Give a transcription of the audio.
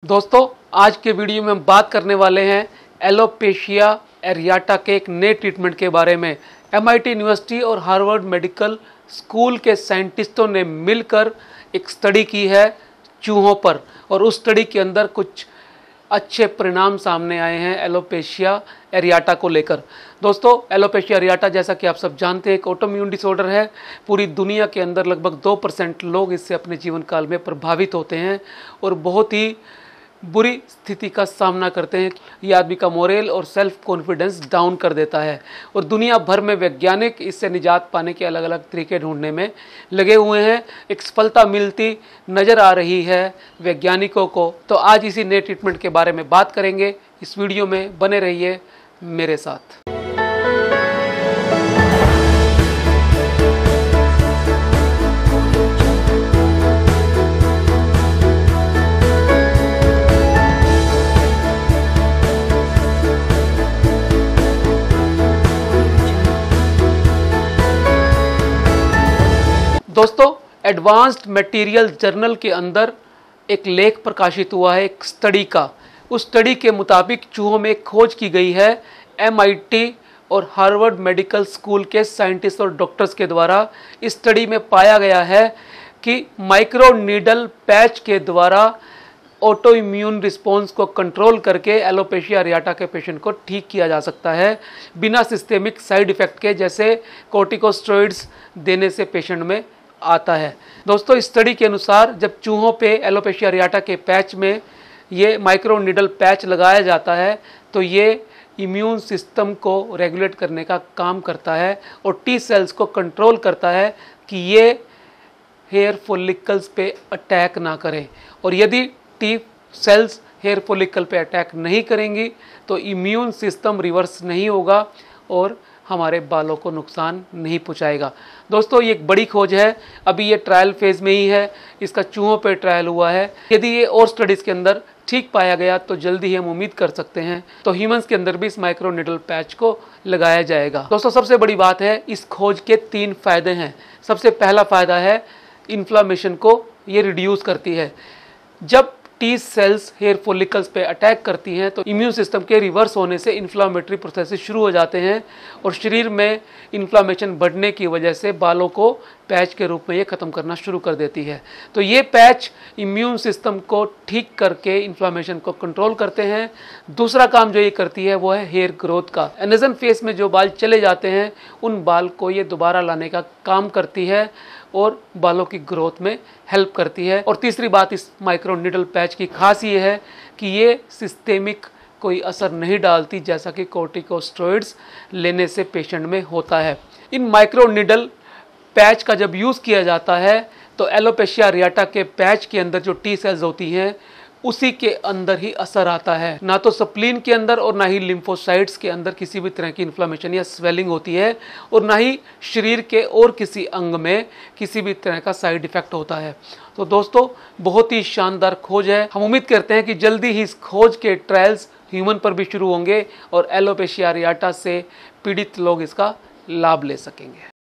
दोस्तों आज के वीडियो में हम बात करने वाले हैं एलोपेशिया एरियाटा के एक नए ट्रीटमेंट के बारे में। MIT यूनिवर्सिटी और हार्वर्ड मेडिकल स्कूल के साइंटिस्टों ने मिलकर एक स्टडी की है चूहों पर, और उस स्टडी के अंदर कुछ अच्छे परिणाम सामने आए हैं एलोपेशिया एरियाटा को लेकर। दोस्तों एलोपेशिया एरियाटा जैसा कि आप सब जानते हैं एक ऑटोइम्यून डिसऑर्डर है। पूरी दुनिया के अंदर लगभग 2% लोग इससे अपने जीवन काल में प्रभावित होते हैं और बहुत ही बुरी स्थिति का सामना करते हैं। ये आदमी का मोरल और सेल्फ कॉन्फिडेंस डाउन कर देता है, और दुनिया भर में वैज्ञानिक इससे निजात पाने के अलग अलग तरीके ढूंढने में लगे हुए हैं। एक सफलता मिलती नज़र आ रही है वैज्ञानिकों को। तो आज इसी नए ट्रीटमेंट के बारे में बात करेंगे। इस वीडियो में बने रहिए मेरे साथ। दोस्तों एडवांस्ड मटेरियल जर्नल के अंदर एक लेख प्रकाशित हुआ है एक स्टडी का। उस स्टडी के मुताबिक चूहों में एक खोज की गई है MIT और हार्वर्ड मेडिकल स्कूल के साइंटिस्ट और डॉक्टर्स के द्वारा। इस स्टडी में पाया गया है कि माइक्रो नीडल पैच के द्वारा ऑटो इम्यून रिस्पॉन्स को कंट्रोल करके एलोपेशिया एरियाटा के पेशेंट को ठीक किया जा सकता है बिना सिस्टेमिक साइड इफ़ेक्ट के, जैसे कॉर्टिकोस्टेरॉइड्स देने से पेशेंट में आता है। दोस्तों इस स्टडी के अनुसार जब चूहों पे एलोपेशिया एरियाटा के पैच में ये माइक्रो नीडल पैच लगाया जाता है तो ये इम्यून सिस्टम को रेगुलेट करने का काम करता है और T सेल्स को कंट्रोल करता है कि ये हेयर फॉलिकल्स पे अटैक ना करें। और यदि T सेल्स हेयर फॉलिकल पे अटैक नहीं करेंगी तो इम्यून सिस्टम रिवर्स नहीं होगा और हमारे बालों को नुकसान नहीं पहुंचाएगा। दोस्तों ये एक बड़ी खोज है, अभी ये ट्रायल फेज में ही है, इसका चूहों पे ट्रायल हुआ है। यदि ये और स्टडीज़ के अंदर ठीक पाया गया तो जल्दी ही हम उम्मीद कर सकते हैं तो ह्यूमंस के अंदर भी इस माइक्रो नीडल पैच को लगाया जाएगा। दोस्तों सबसे बड़ी बात है इस खोज के 3 फायदे हैं। सबसे पहला फायदा है इन्फ्लामेशन को ये रिड्यूस करती है। जब T सेल्स हेयर फॉलिकल्स पे अटैक करती हैं तो इम्यून सिस्टम के रिवर्स होने से इन्फ्लामेटरी प्रोसेसेस शुरू हो जाते हैं और शरीर में इन्फ्लामेशन बढ़ने की वजह से बालों को पैच के रूप में ये ख़त्म करना शुरू कर देती है। तो ये पैच इम्यून सिस्टम को ठीक करके इन्फ्लामेशन को कंट्रोल करते हैं। दूसरा काम जो ये करती है वो है हेयर ग्रोथ का। एनेजन फेस में जो बाल चले जाते हैं उन बाल को ये दोबारा लाने का काम करती है और बालों की ग्रोथ में हेल्प करती है। और तीसरी बात इस माइक्रो नीडल पैच की खास ये है कि ये सिस्टेमिक कोई असर नहीं डालती जैसा कि कॉर्टिकोस्टेरॉइड्स लेने से पेशेंट में होता है। इन माइक्रो नीडल पैच का जब यूज़ किया जाता है तो एलोपेशिया एरियाटा के पैच के अंदर जो T सेल्स होती हैं उसी के अंदर ही असर आता है, ना तो स्प्लीन के अंदर और ना ही लिम्फोसाइट्स के अंदर किसी भी तरह की इन्फ्लामेशन या स्वेलिंग होती है, और ना ही शरीर के और किसी अंग में किसी भी तरह का साइड इफ़ेक्ट होता है। तो दोस्तों बहुत ही शानदार खोज है। हम उम्मीद करते हैं कि जल्दी ही इस खोज के ट्रायल्स ह्यूमन पर भी शुरू होंगे और एलोपेशिया एरियाटा से पीड़ित लोग इसका लाभ ले सकेंगे।